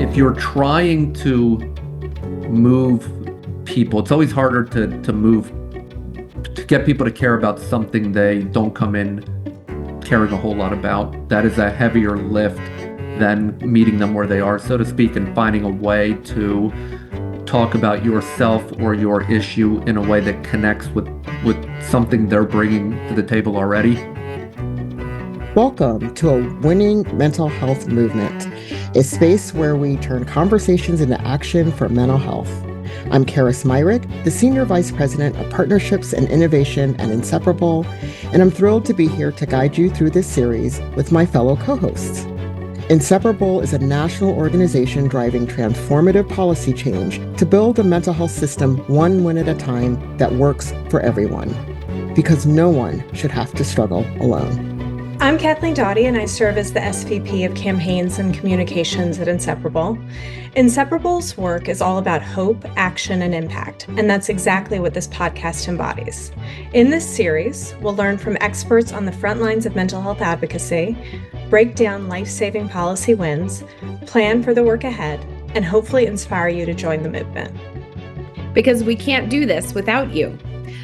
if you're trying to move people, it's always harder to get people to care about something they don't come in caring a whole lot about. That is a heavier lift than meeting them where they are, so to speak, and finding a way to talk about yourself or your issue in a way that connects with something they're bringing to the table already. Welcome to a winning mental health movement, a space where we turn conversations into action for mental health. I'm Karis Myrick, the Senior Vice President of Partnerships and Innovation at Inseparable, and I'm thrilled to be here to guide you through this series with my fellow co-hosts. Inseparable is a national organization driving transformative policy change to build a mental health system one win at a time that works for everyone, because no one should have to struggle alone. I'm Kathleen Doughty, and I serve as the SVP of Campaigns and Communications at Inseparable. Inseparable's work is all about hope, action, and impact, and that's exactly what this podcast embodies. In this series, we'll learn from experts on the front lines of mental health advocacy, break down life-saving policy wins, plan for the work ahead, and hopefully inspire you to join the movement. Because we can't do this without you.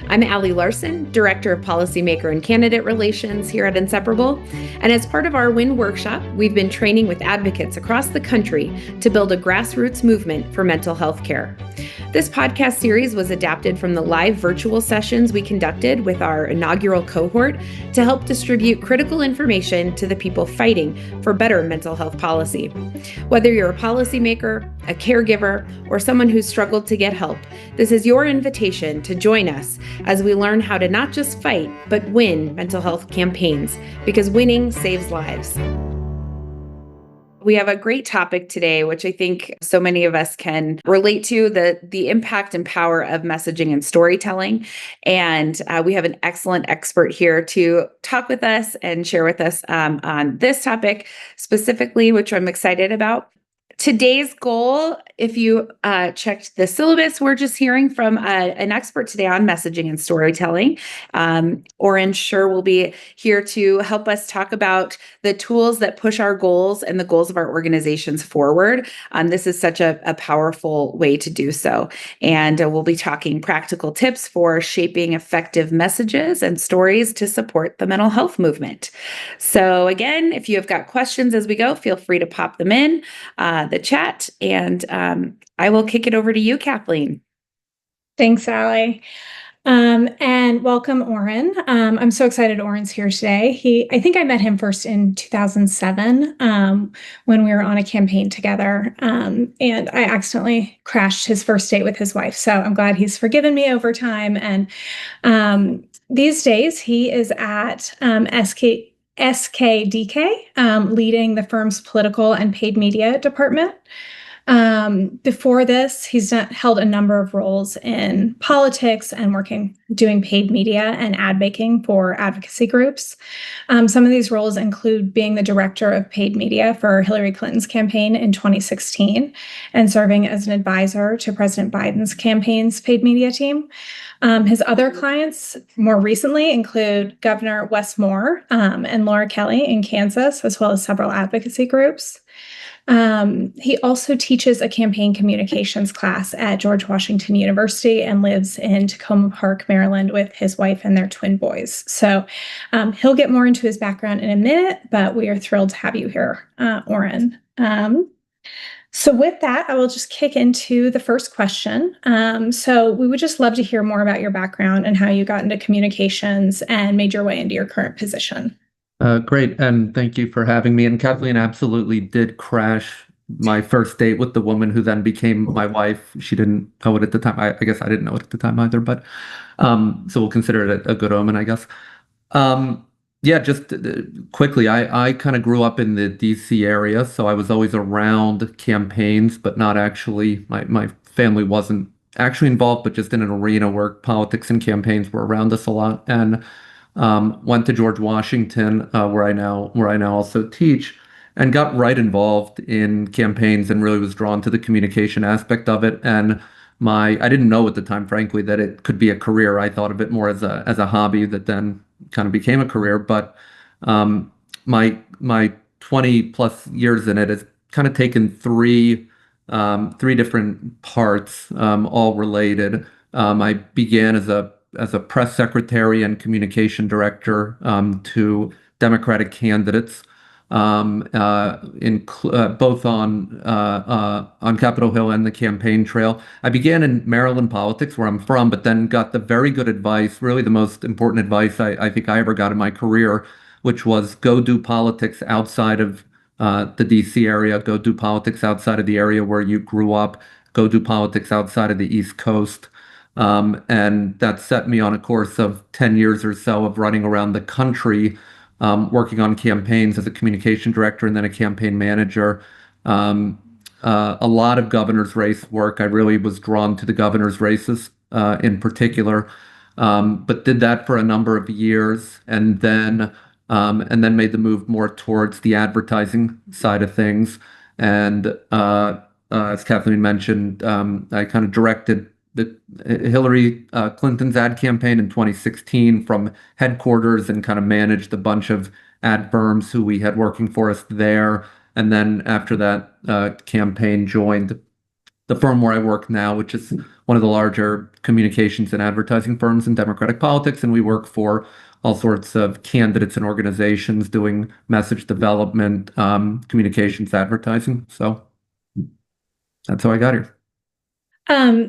I'm Allie Larson, Director of Policymaker and Candidate Relations here at Inseparable. And as part of our WIN workshop, we've been training with advocates across the country to build a grassroots movement for mental health care. This podcast series was adapted from the live virtual sessions we conducted with our inaugural cohort to help distribute critical information to the people fighting for better mental health policy. Whether you're a policymaker, a caregiver, or someone who's struggled to get help, this is your invitation to join us as we learn how to not just fight, but win mental health campaigns, because winning saves lives. We have a great topic today, which I think so many of us can relate to, the impact and power of messaging and storytelling. And we have an excellent expert here to talk with us and share with us on this topic specifically, which I'm excited about. Today's goal, if you checked the syllabus, we're just hearing from an expert today on messaging and storytelling. Oren Shur will be here to help us talk about the tools that push our goals and the goals of our organizations forward. This is such a powerful way to do so. And we'll be talking practical tips for shaping effective messages and stories to support the mental health movement. So again, if you have got questions as we go, feel free to pop them in the chat, and I will kick it over to you, Kathleen. Thanks, Allie. And welcome, Oren. I'm so excited Oren's here today. I think I met him first in 2007 when we were on a campaign together, and I accidentally crashed his first date with his wife. So I'm glad he's forgiven me over time. And these days he is at SKDK, leading the firm's political and paid media department. Before this, he's held a number of roles in politics and doing paid media and ad making for advocacy groups. Some of these roles include being the director of paid media for Hillary Clinton's campaign in 2016 and serving as an advisor to President Biden's campaign's paid media team. His other clients more recently include Governor Wes Moore and Laura Kelly in Kansas, as well as several advocacy groups. He also teaches a campaign communications class at George Washington University and lives in Tacoma Park, Maryland, with his wife and their twin boys. So he'll get more into his background in a minute, but we are thrilled to have you here, Oren. So with that, I will just kick into the first question. So we would just love to hear more about your background and how you got into communications and made your way into your current position. Great, and thank you for having me. And Kathleen absolutely did crash my first date with the woman who then became my wife. She didn't know it at the time. I guess I didn't know it at the time either, but so we'll consider it a good omen, I guess. Yeah, just quickly, I kind of grew up in the DC area, so I was always around campaigns, but not actually, my family wasn't actually involved, but just in an arena where politics and campaigns were around us a lot. And went to George Washington, where I now also teach, and got right involved in campaigns and really was drawn to the communication aspect of it. And I didn't know at the time, frankly, that it could be a career. I thought of it more as a hobby that then kind of became a career. But my 20 plus years in it has kind of taken three different parts, all related. I began as a press secretary and communication director to Democratic candidates, both on Capitol Hill and the campaign trail. I began in Maryland politics, where I'm from, but then got the very good advice, really the most important advice I think I ever got in my career, which was go do politics outside of the DC area, go do politics outside of the area where you grew up, go do politics outside of the East Coast. And that set me on a course of 10 years or so of running around the country, working on campaigns as a communication director and then a campaign manager. A lot of governor's race work. I really was drawn to the governor's races in particular, but did that for a number of years and then made the move more towards the advertising side of things. And as Kathleen mentioned, I kind of directed the Hillary Clinton's ad campaign in 2016 from headquarters and kind of managed a bunch of ad firms who we had working for us there. And then after that campaign, joined the firm where I work now, which is one of the larger communications and advertising firms in Democratic politics. And we work for all sorts of candidates and organizations doing message development, communications, advertising. So that's how I got here.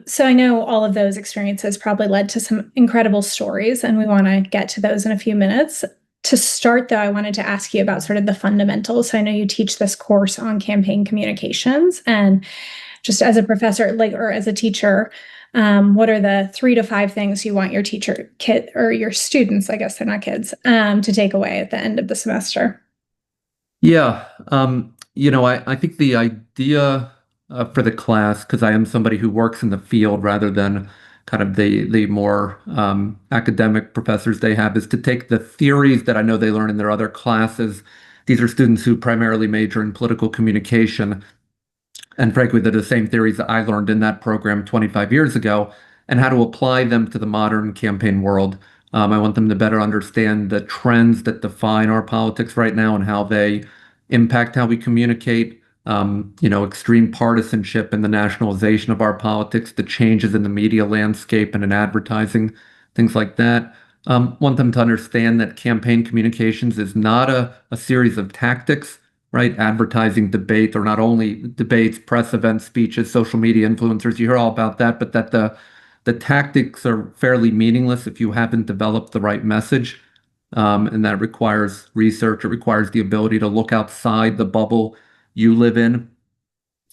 So I know all of those experiences probably led to some incredible stories, and we want to get to those in a few minutes. To start, though, I wanted to ask you about sort of the fundamentals. So I know you teach this course on campaign communications, and just as a professor, or as a teacher, what are the 3 to 5 things you want your kid or your students, I guess they're not kids, to take away at the end of the semester? Yeah, I think the idea for the class, because I am somebody who works in the field rather than kind of the more academic professors they have, is to take the theories that I know they learn in their other classes. These are students who primarily major in political communication. And frankly, they're the same theories that I learned in that program 25 years ago, and how to apply them to the modern campaign world. I want them to better understand the trends that define our politics right now and how they impact how we communicate. Extreme partisanship and the nationalization of our politics, the changes in the media landscape and in advertising, things like that. Want them to understand that campaign communications is not a series of tactics, right? Advertising, debate, or not only debates, press events, speeches, social media influencers, you hear all about that, but that the tactics are fairly meaningless if you haven't developed the right message. And that requires research. It requires the ability to look outside the bubble you live in,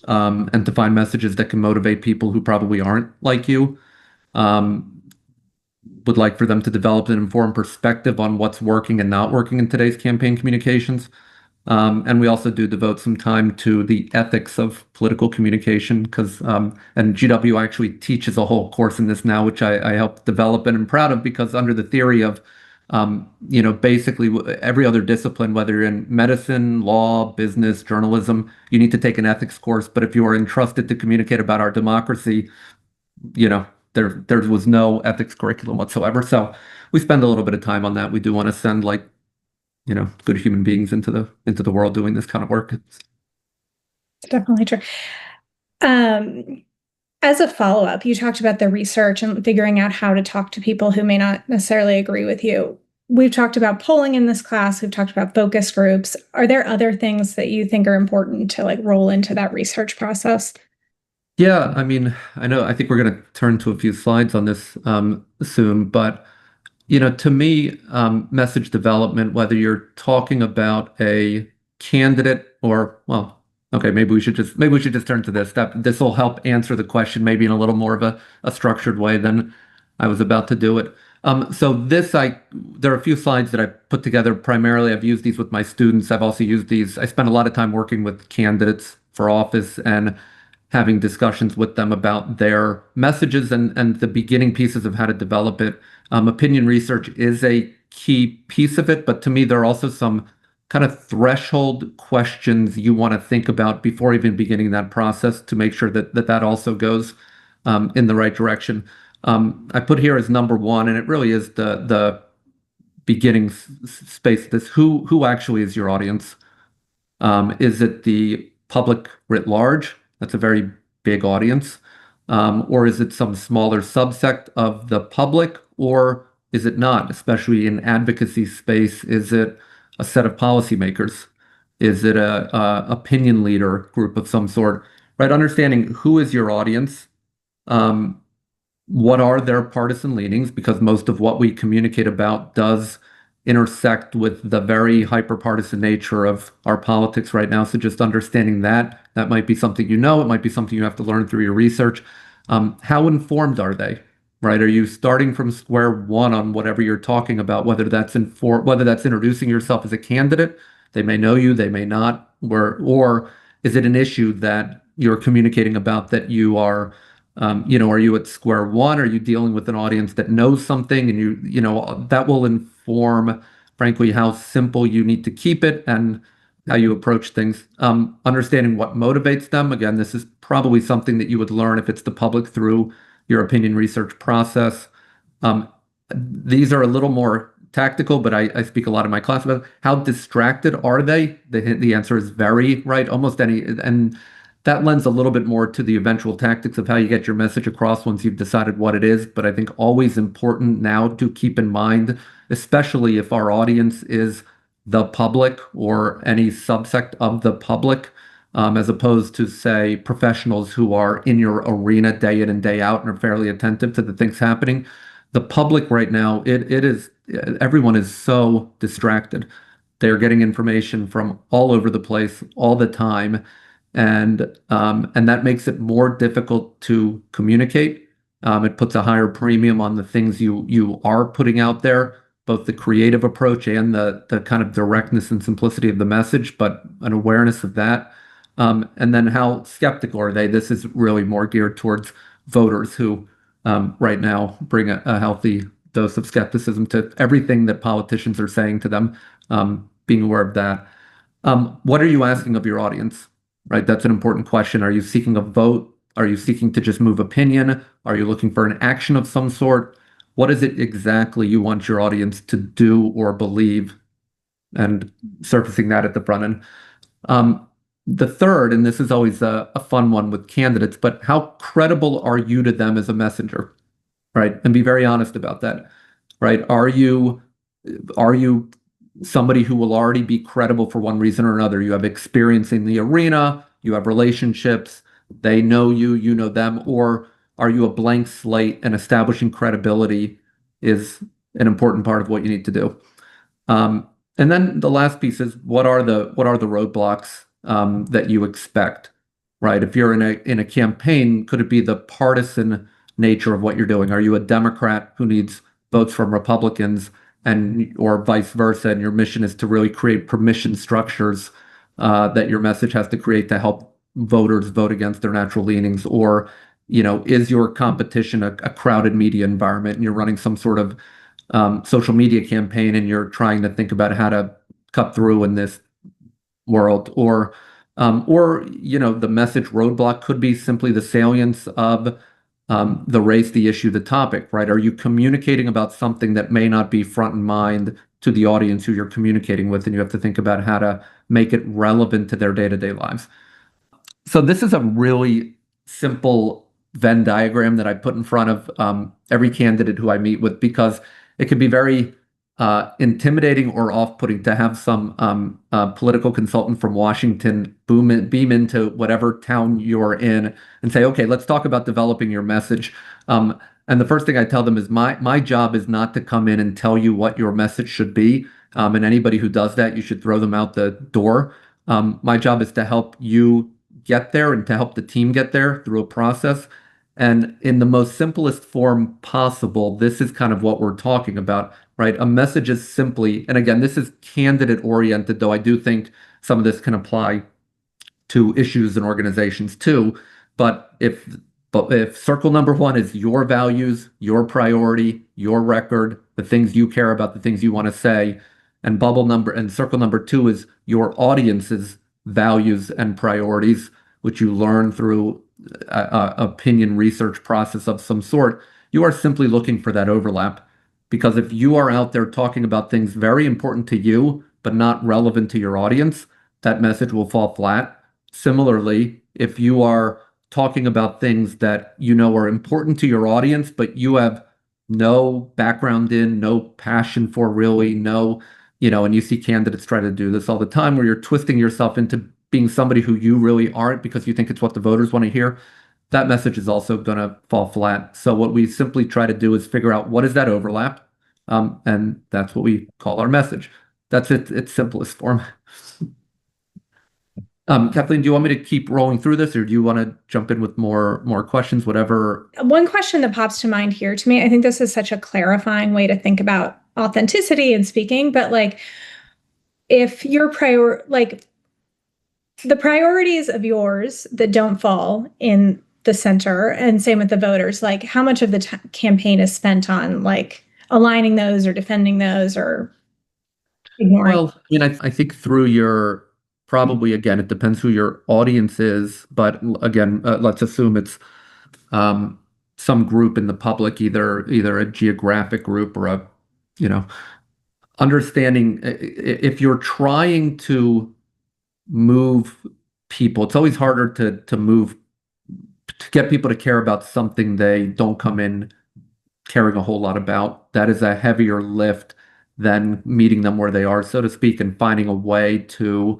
and to find messages that can motivate people who probably aren't like you. Would like for them to develop an informed perspective on what's working and not working in today's campaign communications. And we also do devote some time to the ethics of political communication, and GW actually teaches a whole course in this now, which I helped develop and am proud of, because under the theory of, basically every other discipline, whether you're in medicine, law, business, journalism, you need to take an ethics course. But if you are entrusted to communicate about our democracy, there was no ethics curriculum whatsoever. So we spend a little bit of time on that. We do want to send good human beings into the world doing this kind of work. It's definitely true. As a follow-up, you talked about the research and figuring out how to talk to people who may not necessarily agree with you. We've talked about polling in this class. We've talked about focus groups. Are there other things that you think are important to roll into that research process? Yeah, I mean, I think we're going to turn to a few slides on this soon, but to me, message development, whether you're talking about a candidate or, well, okay, maybe we should just turn to this. This will help answer the question maybe in a little more of a structured way than I was about to do it. So there are a few slides that I put together. Primarily, I've used these with my students. I've also used these. I spent a lot of time working with candidates for office and having discussions with them about their messages and the beginning pieces of how to develop it. Opinion research is a key piece of it, but to me, there are also some kind of threshold questions you want to think about before even beginning that process to make sure that also goes in the right direction. I put here as number one, and it really is the beginning space. This who actually is your audience? Is it the public writ large? That's a very big audience. Or is it some smaller subsect of the public, or is it not? Especially in advocacy space, is it a set of policymakers? Is it a opinion leader group of some sort? Right? Understanding who is your audience, um, what are their partisan leanings, because most of what we communicate about does intersect with the very hyper-partisan nature of our politics right now. So just understanding that, that might be something you know, it might be something you have to learn through your research. How informed are they? Right? Are you starting from square one on whatever you're talking about, whether that's whether that's introducing yourself as a candidate? They may know you, they may not, or is it an issue that you're communicating about that you are are you at square one? Are you dealing with an audience that knows something, and that will inform, frankly, how simple you need to keep it and how you approach things. Understanding what motivates them. Again, this is probably something that you would learn if it's the public through your opinion research process. These are a little more tactical, but I speak a lot in my class about how distracted are they? The answer is very, right? Almost any, and that lends a little bit more to the eventual tactics of how you get your message across once you've decided what it is. But I think always important now to keep in mind, especially if our audience is the public or any subsect of the public, as opposed to, say, professionals who are in your arena day in and day out and are fairly attentive to the things happening. The public right now, it is, everyone is so distracted. They're getting information from all over the place all the time, and that makes it more difficult to communicate. It puts a higher premium on the things you are putting out there, both the creative approach and the kind of directness and simplicity of the message, but an awareness of that. And then how skeptical are they? This is really more geared towards voters who right now bring a healthy dose of skepticism to everything that politicians are saying to them, being aware of that. What are you asking of your audience? Right? That's an important question. Are you seeking a vote? Are you seeking to just move opinion? Are you looking for an action of some sort? What is it exactly you want your audience to do or believe? And surfacing that at the front end. The third, and this is always a fun one with candidates, but how credible are you to them as a messenger? Right? And be very honest about that. Right? Are you somebody who will already be credible for one reason or another? You have experience in the arena, you have relationships, they know you, you know them, or are you a blank slate, and establishing credibility is an important part of what you need to do. And then the last piece is what are the roadblocks that you expect, right? If you're in a campaign, could it be the partisan nature of what you're doing? Are you a Democrat who needs votes from Republicans, or vice versa, and your mission is to really create permission structures that your message has to create to help voters vote against their natural leanings? Or, is your competition a crowded media environment, and you're running some sort of social media campaign, and you're trying to think about how to cut through in this world? Or the message roadblock could be simply the salience of the race, the issue, the topic, right? Are you communicating about something that may not be front in mind to the audience who you're communicating with, and you have to think about how to make it relevant to their day-to-day lives? So this is a really simple Venn diagram that I put in front of every candidate who I meet with, because it can be very intimidating or off-putting to have some political consultant from Washington beam into whatever town you're in and say, okay, let's talk about developing your message. And the first thing I tell them is my job is not to come in and tell you what your message should be. And anybody who does that, you should throw them out the door. My job is to help you get there and to help the team get there through a process. And in the most simplest form possible, this is kind of what we're talking about, right? A message is simply, and again, this is candidate oriented, though I do think some of this can apply to issues and organizations too. But if circle number one is your values, your priority, your record, the things you care about, the things you want to say, and circle number two is your audience's values and priorities, which you learn through opinion research process of some sort, you are simply looking for that overlap. Because if you are out there talking about things very important to you, but not relevant to your audience, that message will fall flat. Similarly, if you are talking about things that you know are important to your audience, but you have no background in, no passion for really, no, and you see candidates try to do this all the time where you're twisting yourself into being somebody who you really aren't because you think it's what the voters want to hear, that message is also going to fall flat. So what we simply try to do is figure out what is that overlap, and that's what we call our message. That's its simplest form. Kathleen, do you want me to keep rolling through this, or do you want to jump in with more questions, whatever? One question that pops to mind here to me, I think this is such a clarifying way to think about authenticity and speaking, but like if your the priorities of yours that don't fall in the center, and same with the voters, like how much of the campaign is spent on like aligning those or defending those or ignoring? Well, I mean, I think through your probably again, it depends who your audience is, but again, let's assume it's some group in the public, either a geographic group or a, understanding if you're trying to move people, it's always harder to get people to care about something they don't come in caring a whole lot about. That is a heavier lift than meeting them where they are, so to speak, and finding a way to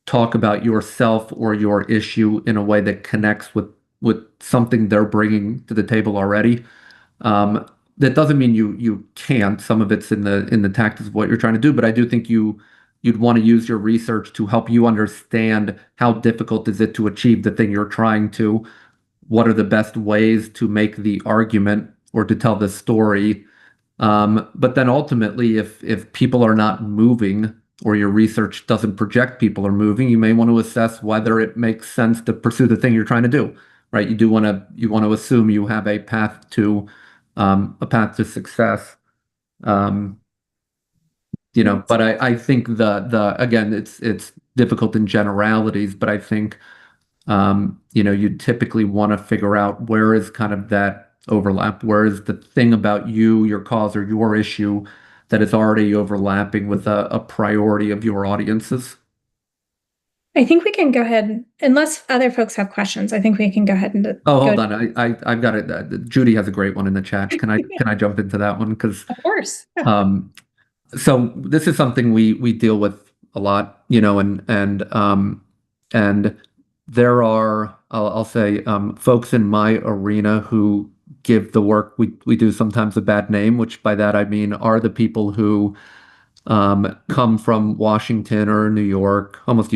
talk about yourself or your issue in a way that connects with something they're bringing to the table already. That doesn't mean you can't. Some of it's in the tactics of what you're trying to do, but I do think you'd want to use your research to help you understand how difficult is it to achieve the thing you're trying to. What are the best ways to make the argument or to tell the story? But then ultimately, if people are not moving or your research doesn't project people are moving, you may want to assess whether it makes sense to pursue the thing you're trying to do, right? You want to assume you have a path to success. Um, but I think the again, it's difficult in generalities, but I think you typically want to figure out where is kind of that overlap, where is the thing about you, your cause, or your issue that is already overlapping with a priority of your audiences. I think we can go ahead, unless other folks have questions, I think we can go ahead and Oh, hold on. I've got it. Judy has a great one in the chat. Can I jump into that one? Because of course. Yeah. So this is something we deal with a lot, and there are I'll say folks in my arena who give the work we do sometimes a bad name, which by that I mean are the people who come from Washington or New York, almost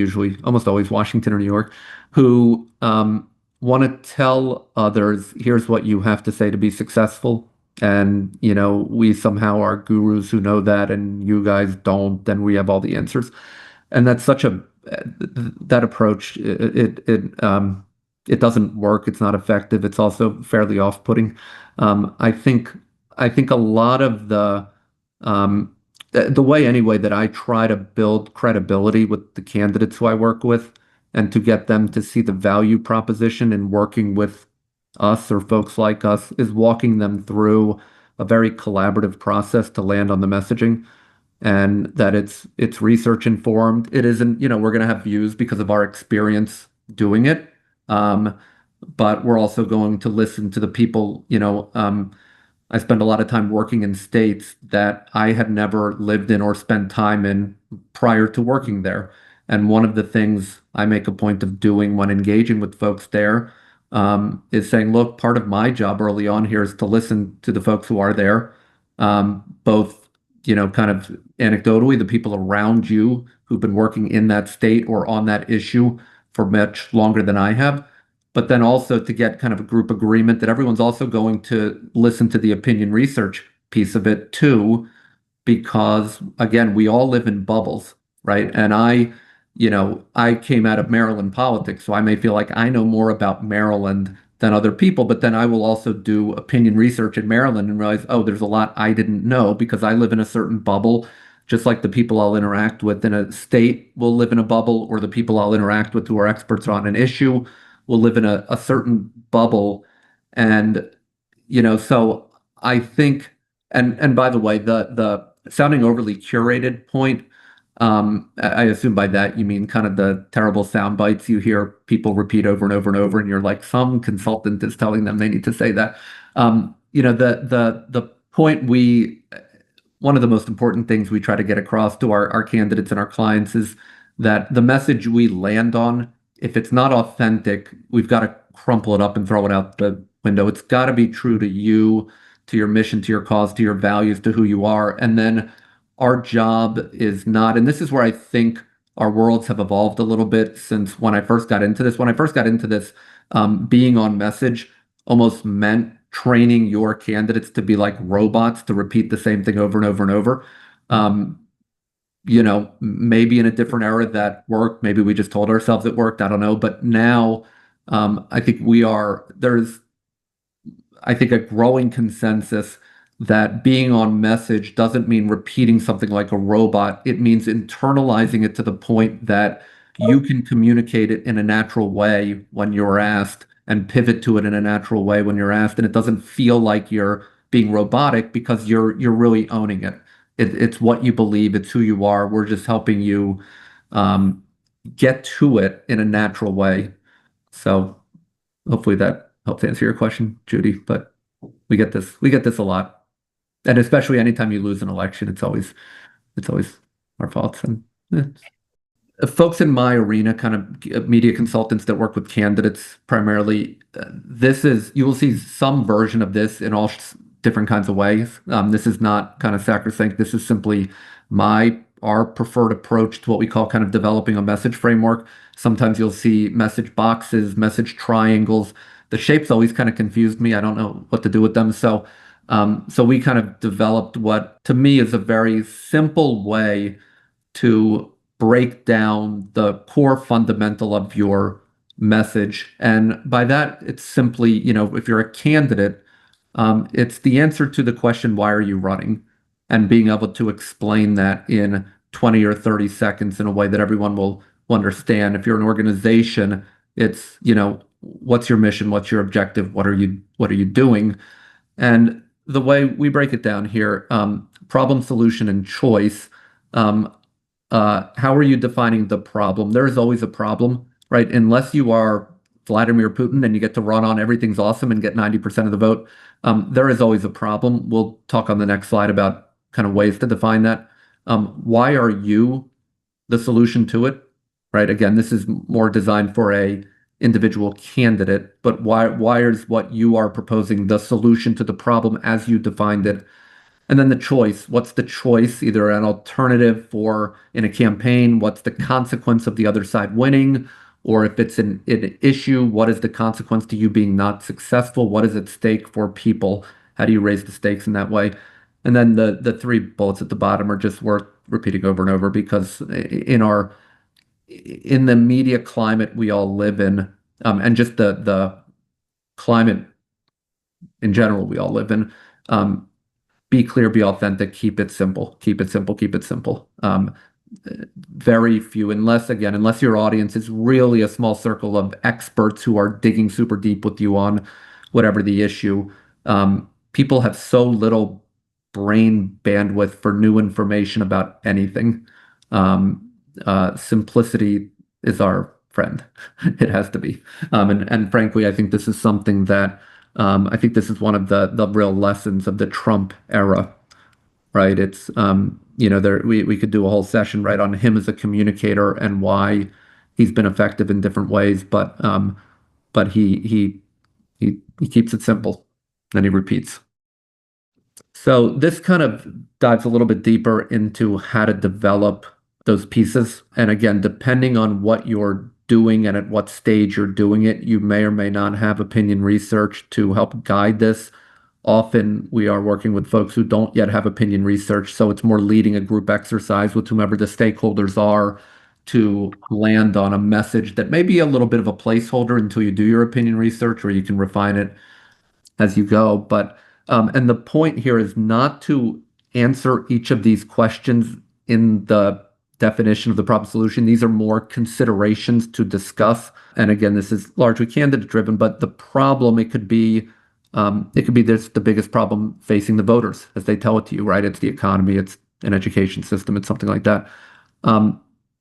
always Washington or New York, who want to tell others, here's what you have to say to be successful. And, we somehow are gurus who know that, and you guys don't, and we have all the answers. And that's that approach, it doesn't work. It's not effective. It's also fairly off-putting. I think a lot of the way anyway that I try to build credibility with the candidates who I work with and to get them to see the value proposition in working with us or folks like us is walking them through a very collaborative process to land on the messaging, and that it's research informed. It isn't, we're going to have views because of our experience doing it. But we're also going to listen to the people, I spend a lot of time working in states that I had never lived in or spent time in prior to working there. And one of the things I make a point of doing when engaging with folks there is saying, look, part of my job early on here is to listen to the folks who are there, both, kind of anecdotally, the people around you who've been working in that state or on that issue for much longer than I have, but then also to get kind of a group agreement that everyone's also going to listen to the opinion research piece of it too, because again, we all live in bubbles, right? And I came out of Maryland politics, so I may feel like I know more about Maryland than other people, but then I will also do opinion research in Maryland and realize, oh, there's a lot I didn't know because I live in a certain bubble, just like the people I'll interact with in a state will live in a bubble, or the people I'll interact with who are experts on an issue will live in a certain bubble. And, so I think, and by the way, the sounding overly curated point, I assume by that you mean kind of the terrible sound bites you hear people repeat over and over and over, and you're like, some consultant is telling them they need to say that. The point one of the most important things we try to get across to our candidates and our clients is that the message we land on, if it's not authentic, we've got to crumple it up and throw it out the window. It's got to be true to you, to your mission, to your cause, to your values, to who you are. And then our job is not, and this is where I think our worlds have evolved a little bit since when I first got into this. When I first got into this, being on message almost meant training your candidates to be like robots to repeat the same thing over and over and over. Maybe in a different era that worked. Maybe we just told ourselves it worked. I don't know. But now, I think there's a growing consensus that being on message doesn't mean repeating something like a robot. It means internalizing it to the point that you can communicate it in a natural way when you're asked and pivot to it in a natural way when you're asked. And it doesn't feel like you're being robotic because you're really owning it. It's what you believe. It's who you are. We're just helping you get to it in a natural way. So hopefully that helps answer your question, Judy. But we get this a lot, and especially anytime you lose an election, it's always our fault. And folks in my arena, kind of media consultants that work with candidates primarily, you will see some version of this in all different kinds of ways. This is not kind of sacrosanct. This is simply our preferred approach to what we call kind of developing a message framework. Sometimes you'll see message boxes, message triangles. The shapes always kind of confused me. I don't know what to do with them. So we kind of developed what to me is a very simple way to break down the core fundamental of your message. And by that, it's simply, if you're a candidate, it's the answer to the question, why are you running? And being able to explain that in 20 or 30 seconds in a way that everyone will understand. If you're an organization, it's, what's your mission? What's your objective? What are you doing? And the way we break it down here, problem, solution, and choice. How are you defining the problem? There is always a problem, right? Unless you are Vladimir Putin and you get to run on everything's awesome and get 90% of the vote, there is always a problem. We'll talk on the next slide about kind of ways to define that. Why are you the solution to it, right? Again, this is more designed for a individual candidate, but why is what you are proposing the solution to the problem as you defined it? And then the choice. What's the choice? Either an alternative in a campaign, what's the consequence of the other side winning? Or if it's an issue, what is the consequence to you being not successful? What is at stake for people? How do you raise the stakes in that way? And then the three bullets at the bottom are just worth repeating over and over because in the media climate we all live in, and just the climate in general we all live in, be clear, be authentic, keep it simple, keep it simple, keep it simple. Very few, unless your audience is really a small circle of experts who are digging super deep with you on whatever the issue. People have so little brain bandwidth for new information about anything. Simplicity is our friend. It has to be. And frankly, I think this is something that I think this is one of the real lessons of the Trump era, right? It's we could do a whole session right on him as a communicator and why he's been effective in different ways, but he keeps it simple and he repeats. So this kind of dives a little bit deeper into how to develop those pieces. And again, depending on what you're doing and at what stage you're doing it, you may or may not have opinion research to help guide this. Often we are working with folks who don't yet have opinion research, so it's more leading a group exercise with whomever the stakeholders are to land on a message that may be a little bit of a placeholder until you do your opinion research, or you can refine it as you go. But and the point here is not to answer each of these questions in the definition of the problem solution. These are more considerations to discuss. And again, this is largely candidate driven, but the problem, it could be this the biggest problem facing the voters as they tell it to you, right? It's the economy, it's an education system, it's something like that. Um,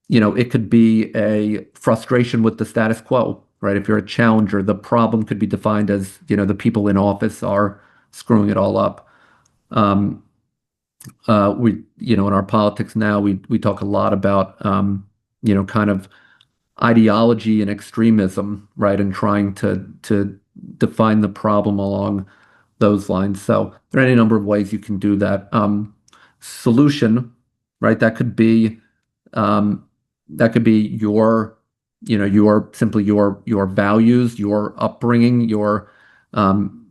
it could be a frustration with the status quo, right? If you're a challenger, the problem could be defined as, the people in office are screwing it all up. Um, in our politics now, we talk a lot about, kind of ideology and extremism, right? And trying to define the problem along those lines. So there are any number of ways you can do that. Solution, right? Um, that could be your values, your upbringing, um,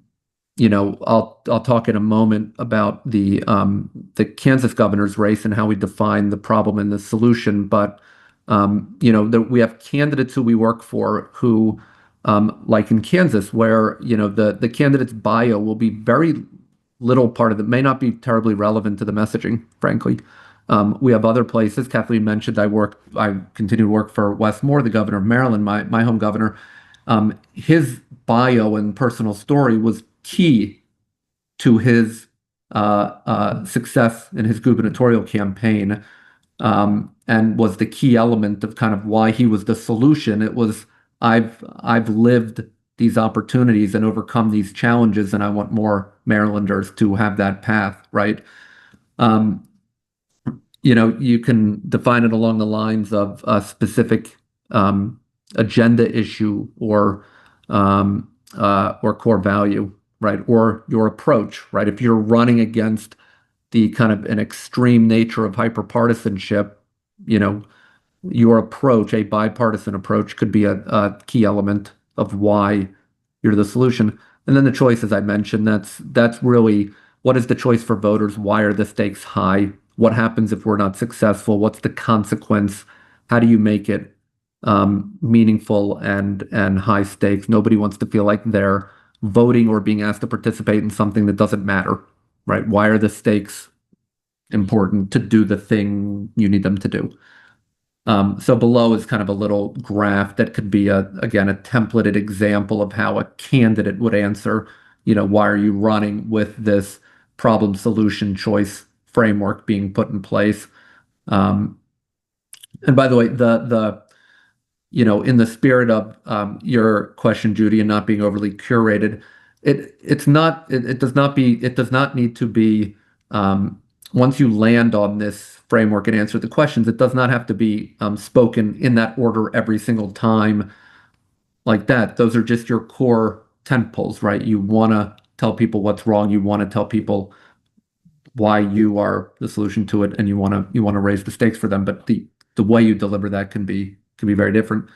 I'll talk in a moment about the Kansas governor's race and how we define the problem and the solution. But we have candidates who we work for who, like in Kansas, where the candidate's bio will be very little part of it, may not be terribly relevant to the messaging, frankly. We have other places. Kathleen mentioned I continue to work for Wes Moore, the governor of Maryland, my home governor. His bio and personal story was key to his success in his gubernatorial campaign, and was the key element of kind of why he was the solution. It was, I've lived these opportunities and overcome these challenges, and I want more Marylanders to have that path, right? You can define it along the lines of a specific agenda issue or core value, right? Or your approach, right? If you're running against the kind of an extreme nature of hyperpartisanship, you know, your approach, a bipartisan approach, could be a key element of why you're the solution. And then the choice, as I mentioned, that's really what is the choice for voters? Why are the stakes high? What happens if we're not successful? What's the consequence? How do you make it meaningful and high stakes? Nobody wants to feel like they're voting or being asked to participate in something that doesn't matter, right? Why are the stakes important to do the thing you need them to do? So below is kind of a little graph that could be again, a templated example of how a candidate would answer, why are you running with this problem solution choice framework being put in place? And by the way, in the spirit of your question, Judy, and not being overly curated, it does not need to be, once you land on this framework and answer the questions, it does not have to be spoken in that order every single time like that. Those are just your core tent poles, right? You want to tell people what's wrong. You want to tell people why you are the solution to it, and you want to raise the stakes for them. But the way you deliver that can be very different.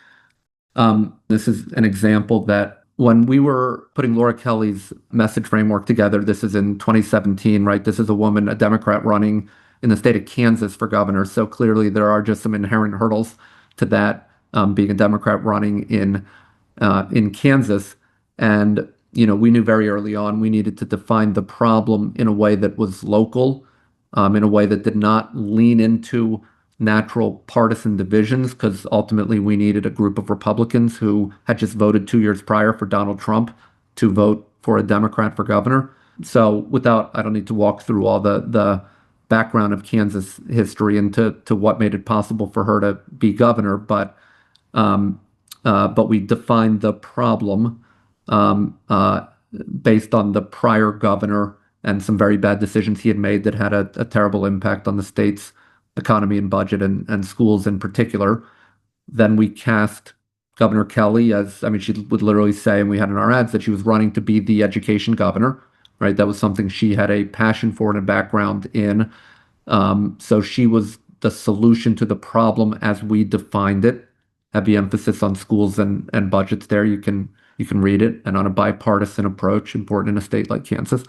This is an example that when we were putting Laura Kelly's message framework together, this is in 2017, right? This is a woman, a Democrat running in the state of Kansas for governor. So clearly there are just some inherent hurdles to that, being a Democrat running in Kansas. And, we knew very early on we needed to define the problem in a way that was local, in a way that did not lean into natural partisan divisions, because ultimately we needed a group of Republicans who had just voted 2 years prior for Donald Trump to vote for a Democrat for governor. So I don't need to walk through all the background of Kansas history and to what made it possible for her to be governor, but we defined the problem based on the prior governor and some very bad decisions he had made that had a terrible impact on the state's economy and budget and schools in particular. Then we cast Governor Kelly as, she would literally say, and we had in our ads, that she was running to be the education governor, right? That was something she had a passion for and a background in. So she was the solution to the problem as we defined it. Heavy emphasis on schools and budgets there. You can read it, and on a bipartisan approach, important in a state like Kansas.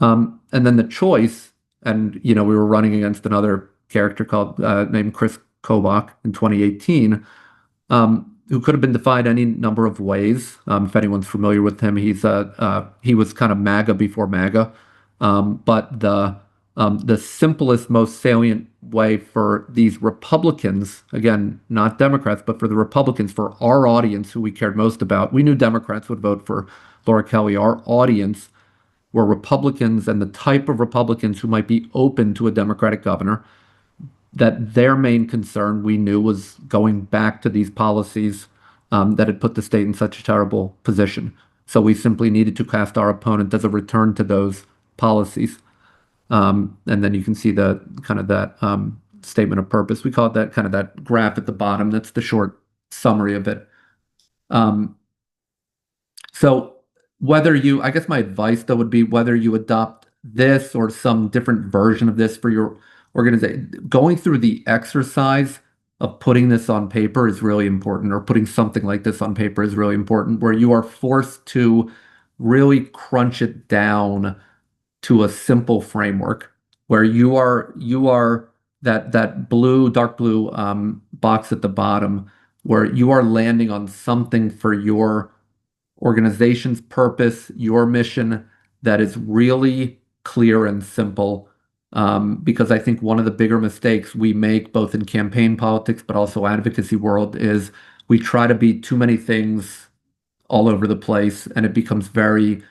And then the choice, and we were running against another character named Chris Kobach in 2018, who could have been defined any number of ways. If anyone's familiar with him, he was kind of MAGA before MAGA. But the simplest, most salient way for these Republicans, again, not Democrats, but for the Republicans, for our audience who we cared most about, we knew Democrats would vote for Laura Kelly. Our audience were Republicans, and the type of Republicans who might be open to a Democratic governor. that their main concern we knew was going back to these policies that had put the state in such a terrible position. So we simply needed to cast our opponent as a return to those policies. And then you can see the kind of that statement of purpose. We call it that kind of that graph at the bottom. That's the short summary of it. So I guess my advice though would be whether you adopt this or some different version of this for your organization, going through the exercise of putting this on paper is really important, or putting something like this on paper is really important, where you are forced to really crunch it down to a simple framework where you are that blue, dark blue box at the bottom, where you are landing on something for your organization's purpose, your mission, that is really clear and simple. Because I think one of the bigger mistakes we make, both in campaign politics but also advocacy world, is we try to be too many things all over the place, and it becomes very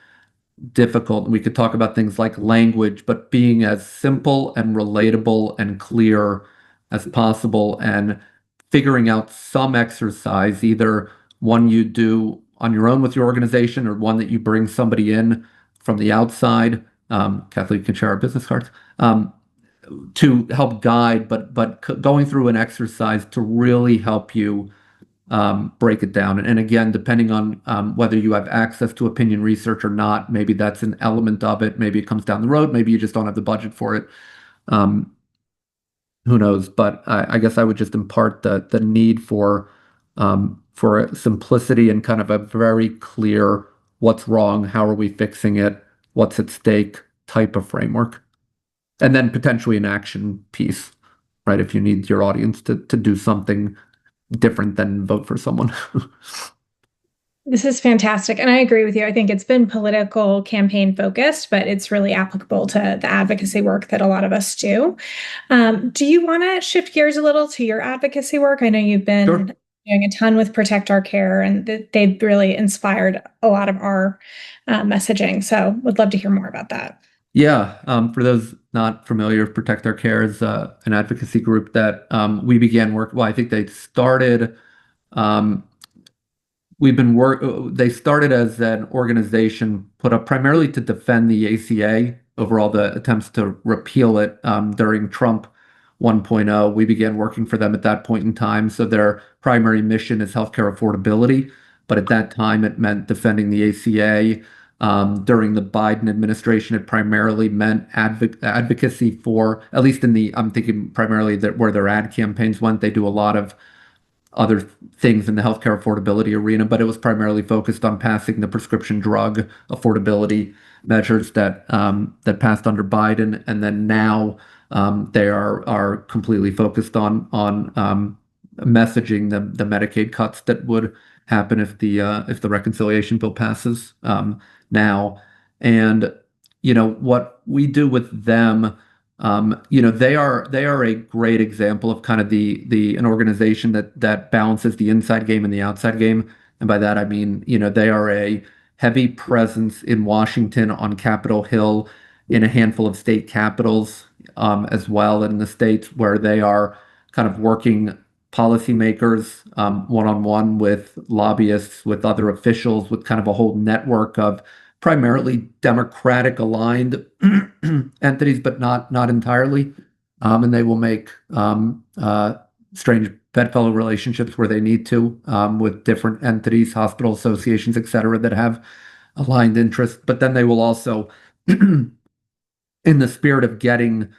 difficult. We could talk about things like language, but being as simple and relatable and clear as possible, and figuring out some exercise, either one you do on your own with your organization or one that you bring somebody in from the outside. Kathleen can share our business cards to help guide, but going through an exercise to really help you break it down. And again, depending on whether you have access to opinion research or not, maybe that's an element of it. Maybe it comes down the road. Maybe you just don't have the budget for it. Who knows? But I guess I would just impart the need for simplicity and kind of a very clear what's wrong, how are we fixing it, what's at stake type of framework. And then potentially an action piece, right? If you need your audience to do something different than vote for someone. This is fantastic. And I agree with you. I think it's been political campaign focused, but it's really applicable to the advocacy work that a lot of us do. Do you want to shift gears a little to your advocacy work? I know you've been Sure. doing a ton with Protect Our Care, and they've really inspired a lot of our messaging. So would love to hear more about that. Yeah, for those not familiar, Protect Our Care is an advocacy group that we began work. Well, I think they started. They started as an organization put up primarily to defend the ACA over all the attempts to repeal it during Trump 1.0. We began working for them at that point in time. So their primary mission is healthcare affordability, but at that time it meant defending the ACA. During the Biden administration, it primarily meant advocacy for, at least I'm thinking primarily that where their ad campaigns went. They do a lot of other things in the healthcare affordability arena, but it was primarily focused on passing the prescription drug affordability measures that passed under Biden, and then now they are completely focused on messaging the Medicaid cuts that would happen if the reconciliation bill passes now. And what we do with them. They are a great example of kind of an organization that balances the inside game and the outside game. And by that I mean, they are a heavy presence in Washington on Capitol Hill, in a handful of state capitals, as well in the states, where they are kind of working policymakers one-on-one with lobbyists, with other officials, with kind of a whole network of primarily Democratic aligned entities, but not entirely. And they will make strange bedfellow relationships where they need to with different entities, hospital associations, et cetera, that have aligned interests. But then they will also, in the spirit of getting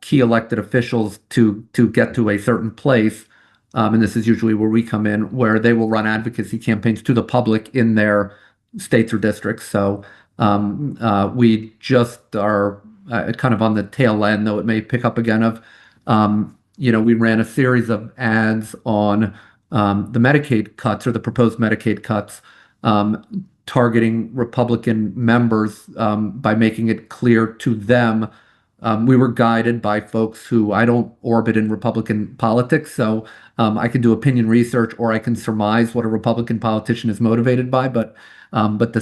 key elected officials to get to a certain place, and this is usually where we come in, where they will run advocacy campaigns to the public in their states or districts. So we just are kind of on the tail end, though it may pick up again, of, we ran a series of ads on the Medicaid cuts, or the proposed Medicaid cuts, targeting Republican members by making it clear to them. We were guided by folks who, I don't orbit in Republican politics, so I can do opinion research, or I can surmise what a Republican politician is motivated by, but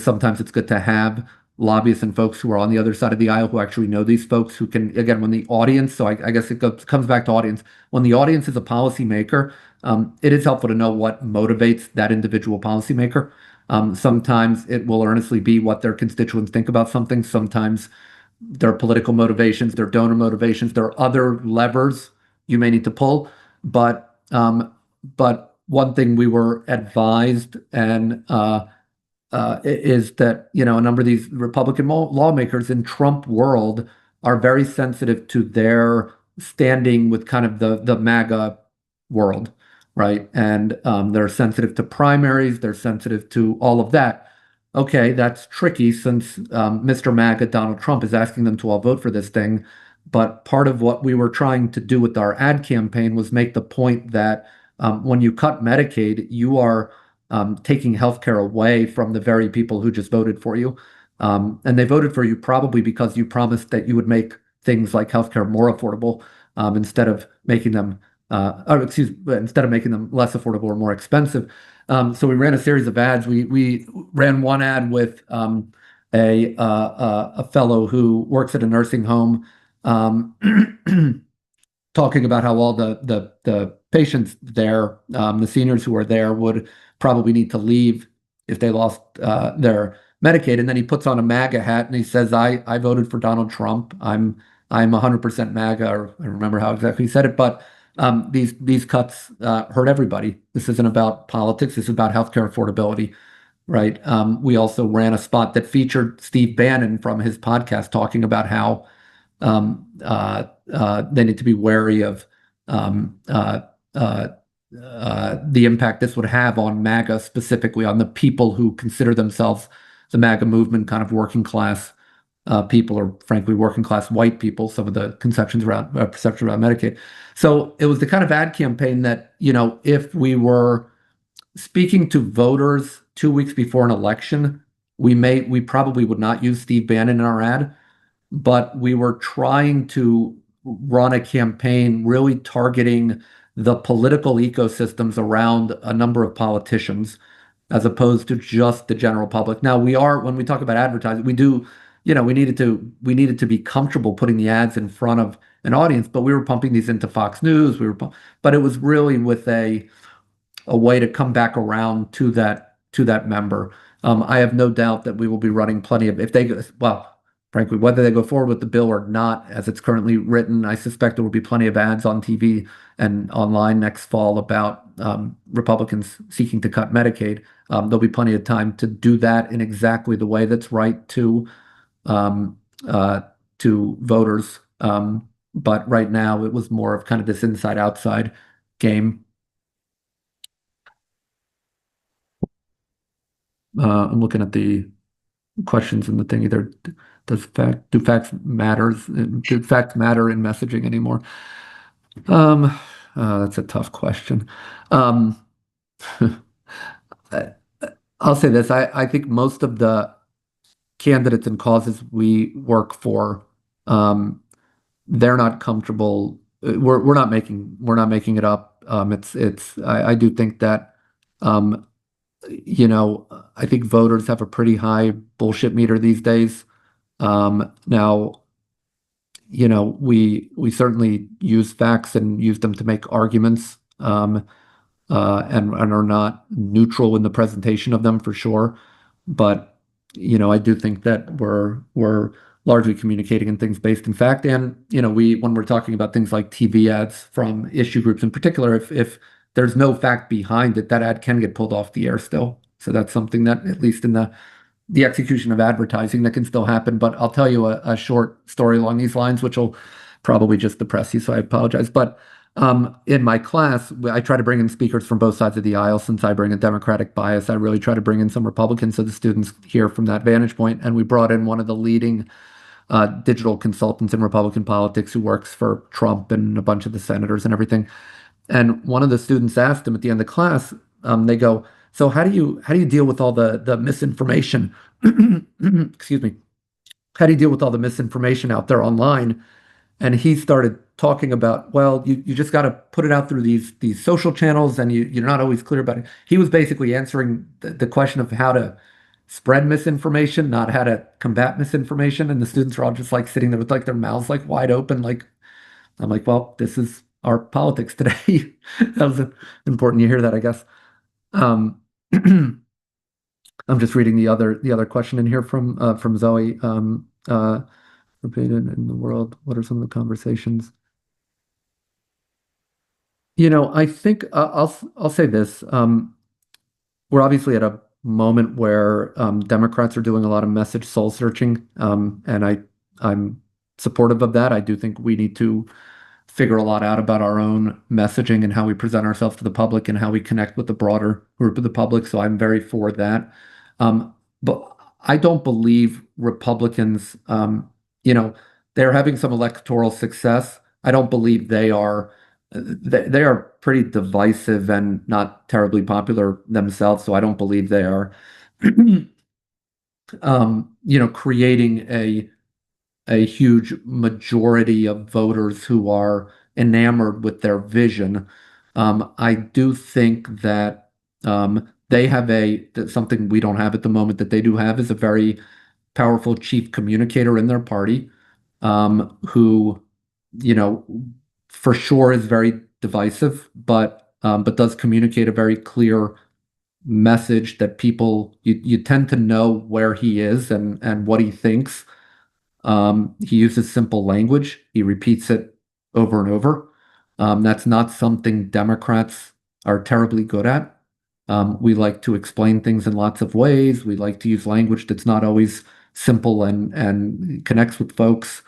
sometimes it's good to have lobbyists and folks who are on the other side of the aisle who actually know these folks who can, again, when the audience, so I guess comes back to audience, when the audience is a policymaker, it is helpful to know what motivates that individual policymaker. Sometimes it will earnestly be what their constituents think about something. Sometimes their political motivations, their donor motivations, there are other levers you may need to pull. But one thing we were advised and is that a number of these Republican lawmakers in Trump world are very sensitive to their standing with kind of the MAGA world, right? And they're sensitive to primaries, they're sensitive to all of that. Okay, that's tricky since Mr. MAGA, Donald Trump, is asking them to all vote for this thing. But part of what we were trying to do with our ad campaign was make the point that when you cut Medicaid, you are taking healthcare away from the very people who just voted for you. And they voted for you probably because you promised that you would make things like healthcare more affordable instead of making them, instead of making them less affordable or more expensive. So we ran a series of ads. We ran one ad with a fellow who works at a nursing home, talking about how all the patients there, the seniors who are there, would probably need to leave if they lost their Medicaid. And then he puts on a MAGA hat and he says, "I voted for Donald Trump. I'm 100% MAGA," or I don't remember how exactly he said it, but these cuts hurt everybody. This isn't about politics. This is about healthcare affordability, right? We also ran a spot that featured Steve Bannon from his podcast talking about how they need to be wary of the impact this would have on MAGA, specifically on the people who consider themselves the MAGA movement, kind of working class people, or frankly, working class white people, some of the perceptions around Medicaid. So it was the kind of ad campaign that, if we were speaking to voters 2 weeks before an election, we probably would not use Steve Bannon in our ad, but we were trying to run a campaign really targeting the political ecosystems around a number of politicians, as opposed to just the general public. Now when we talk about advertising, we do, we needed to be comfortable putting the ads in front of an audience, but we were pumping these into Fox News. But it was really with a way to come back around to that member. I have no doubt that we will be running plenty of, frankly, whether they go forward with the bill or not, as it's currently written, I suspect there will be plenty of ads on TV and online next fall about Republicans seeking to cut Medicaid. There'll be plenty of time to do that in exactly the way that's right to voters. But right now, it was more of kind of this inside-outside game. I'm looking at the questions in the thing. Either do facts matter in messaging anymore? That's a tough question. I'll say this. I think most of the candidates and causes we work for, they're not comfortable. We're not making it up. I do think that I think voters have a pretty high bullshit meter these days. Now, we certainly use facts and use them to make arguments, and are not neutral in the presentation of them for sure. But I do think that we're largely communicating in things based in fact. And when we're talking about things like TV ads from issue groups in particular, if there's no fact behind it, that ad can get pulled off the air still. So that's something that, at least in the execution of advertising, that can still happen. But I'll tell you a short story along these lines, which will probably just depress you, so I apologize. But in my class, I try to bring in speakers from both sides of the aisle. Since I bring a Democratic bias, I really try to bring in some Republicans so the students hear from that vantage point. And we brought in one of the leading digital consultants in Republican politics who works for Trump and a bunch of the senators and everything. And one of the students asked him at the end of class, they go, "So how do you deal with all the misinformation?" Excuse me. "How do you deal with all the misinformation out there online?" And he started talking about, well, you just got to put it out through these social channels, and you're not always clear about it. He was basically answering the question of how spread misinformation, not how to combat misinformation. And the students are all just like sitting there with like their mouths like wide open. Like, I'm like, well, this is our politics today. That was important you hear that, I guess. Um, I'm just reading the other question in here from Zoe. Repeated in the world. What are some of the conversations? I think I'll say this. We're obviously at a moment where Democrats are doing a lot of message soul searching, and I'm supportive of that. I do think we need to figure a lot out about our own messaging and how we present ourselves to the public and how we connect with the broader group of the public. So I'm very for that. But I don't believe Republicans, they're having some electoral success. I don't believe they are pretty divisive and not terribly popular themselves. So I don't believe they are, creating a huge majority of voters who are enamored with their vision. I do think that they have that something we don't have at the moment that they do have is a very powerful chief communicator in their party, who, for sure is very divisive, but does communicate a very clear message that you tend to know where he is and what he thinks. He uses simple language. He repeats it over and over. That's not something Democrats are terribly good at. We like to explain things in lots of ways. We like to use language that's not always simple and connects with folks.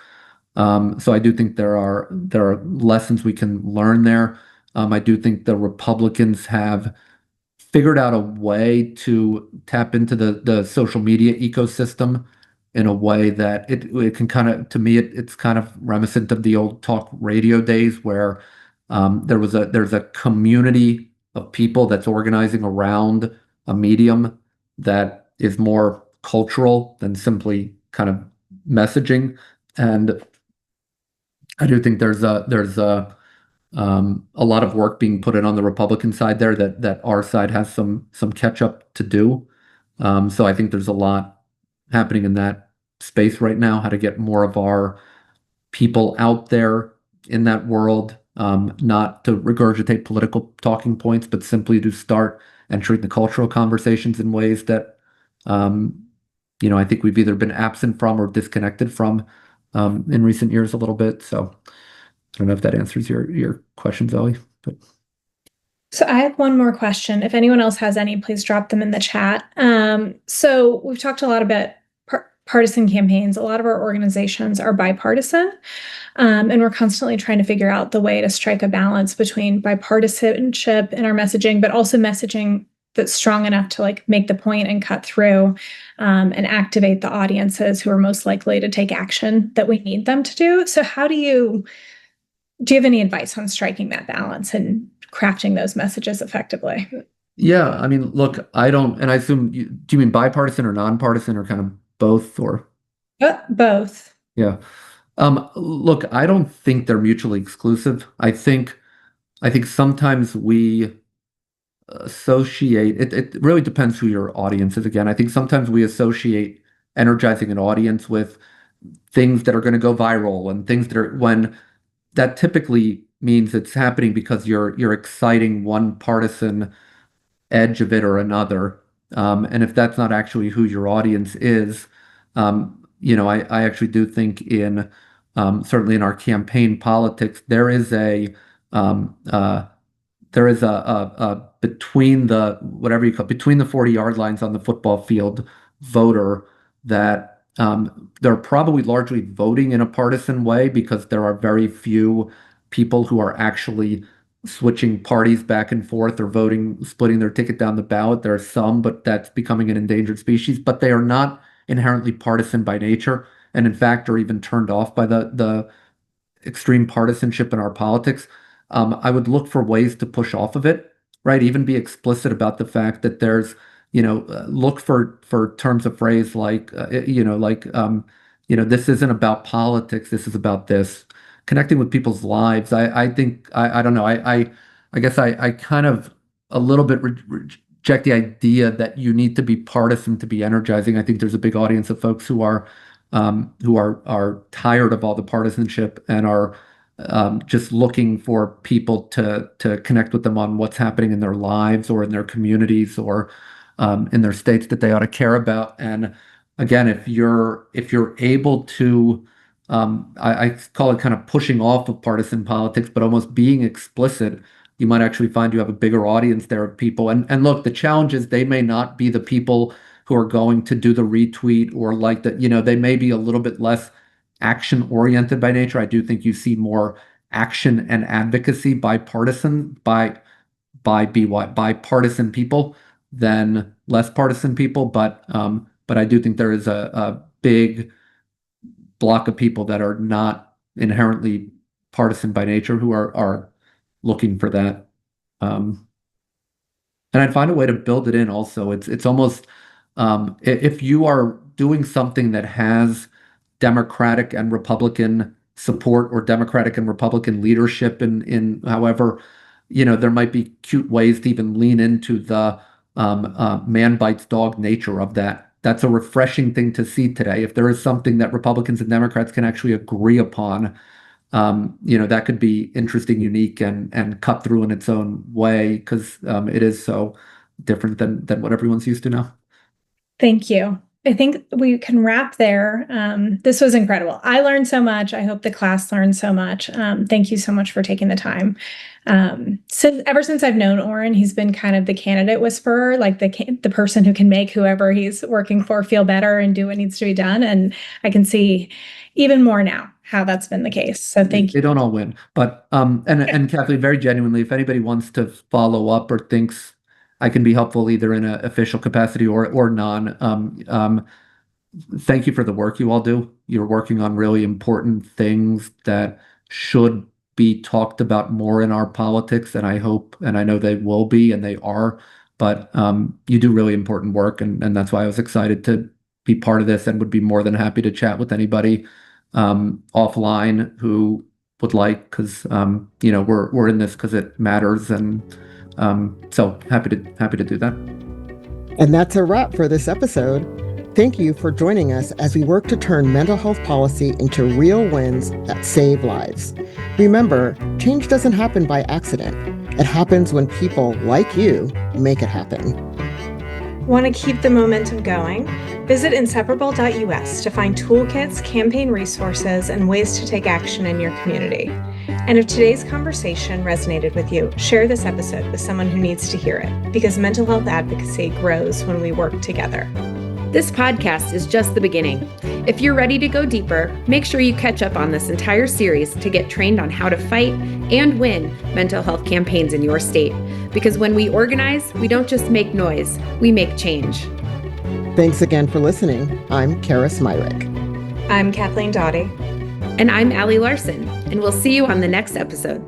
So I do think there are lessons we can learn there. I do think the Republicans have figured out a way to tap into the social media ecosystem in a way that it can kind of, to me, it's kind of reminiscent of the old talk radio days where there's a community of people that's organizing around a medium that is more cultural than simply kind of messaging. And I do think there's a lot of work being put in on the Republican side there that our side has some catch up to do. So I think there's a lot happening in that space right now, how to get more of our people out there in that world, not to regurgitate political talking points, but simply to start entering the cultural conversations in ways that, I think we've either been absent from or disconnected from in recent years a little bit. So I don't know if that answers your question, Zoe, but So I have one more question. If anyone else has any, please drop them in the chat. So we've talked a lot about partisan campaigns. A lot of our organizations are bipartisan, and we're constantly trying to figure out the way to strike a balance between bipartisanship in our messaging, but also messaging that's strong enough to like make the point and cut through, and activate the audiences who are most likely to take action that we need them to do. So do you have any advice on striking that balance and crafting those messages effectively? yeah, I mean, look, I don't, and I assume do you mean bipartisan or nonpartisan or kind of both or? Both. Yeah. Look, I don't think they're mutually exclusive. I think sometimes we associate it really depends who your audience is. Again, I think sometimes we associate energizing an audience with things that are going to go viral and things that are when that typically means it's happening because you're exciting one partisan edge of it or another. And if that's not actually who your audience is, I actually do think certainly in our campaign politics, um, uh, there is a between the whatever you call between the 40-yard lines on the football field voter that they're probably largely voting in a partisan way because there are very few people who are actually switching parties back and forth or voting, splitting their ticket down the ballot. There are some, but that's becoming an endangered species. But they are not inherently partisan by nature, and in fact are even turned off by the extreme partisanship in our politics. I would look for ways to push off of it, right? Even be explicit about the fact that look for terms of phrase this isn't about politics. This is about this, connecting with people's lives. I think I don't know. I guess I kind of a little bit reject the idea that you need to be partisan to be energizing. I think there's a big audience of folks who are tired of all the partisanship and are just looking for people to connect with them on what's happening in their lives or in their communities or in their states that they ought to care about. And again, if you're able to, I call it kind of pushing off of partisan politics, but almost being explicit, you might actually find you have a bigger audience there of people. And look, the challenge is they may not be the people who are going to do the retweet or like that, they may be a little bit less action oriented by nature. I do think you see more action and advocacy bipartisan bipartisan people than less partisan people. But I do think there is a big block of people that are not inherently partisan by nature who are looking for that. And I'd find a way to build it in also. It's almost if you are doing something that has Democratic and Republican support or Democratic and Republican leadership in however, there might be cute ways to even lean into the man bites dog nature of that. That's a refreshing thing to see today. If there is something that Republicans and Democrats can actually agree upon, that could be interesting, unique, and cut through in its own way because it is so different than what everyone's used to now. Thank you. I think we can wrap there. This was incredible. I learned so much. I hope the class learned so much. Thank you so much for taking the time. Ever since I've known Oren, he's been kind of the candidate whisperer, like the person who can make whoever he's working for feel better and do what needs to be done. And I can see even more now how that's been the case. So thank you. They don't all win, but and Kathleen, very genuinely, if anybody wants to follow up or thinks I can be helpful either in an official capacity or non. Thank you for the work you all do. You're working on really important things that should be talked about more in our politics, and I hope and I know they will be, and they are. But you do really important work, and that's why I was excited to be part of this, and would be more than happy to chat with anybody offline who would like, because we're in this because it matters, and so happy to do that. And that's a wrap for this episode. Thank you for joining us as we work to turn mental health policy into real wins that save lives. Remember, change doesn't happen by accident. It happens when people like you make it happen. Want to keep the momentum going? Visit inseparable.us to find toolkits, campaign resources, and ways to take action in your community. And if today's conversation resonated with you, share this episode with someone who needs to hear it, because mental health advocacy grows when we work together. This podcast is just the beginning. If you're ready to go deeper, make sure you catch up on this entire series to get trained on how to fight and win mental health campaigns in your state. Because when we organize, we don't just make noise, we make change. Thanks again for listening. I'm Karis Myrick. I'm Kathleen Doughty. And I'm Allie Larson, and we'll see you on the next episode.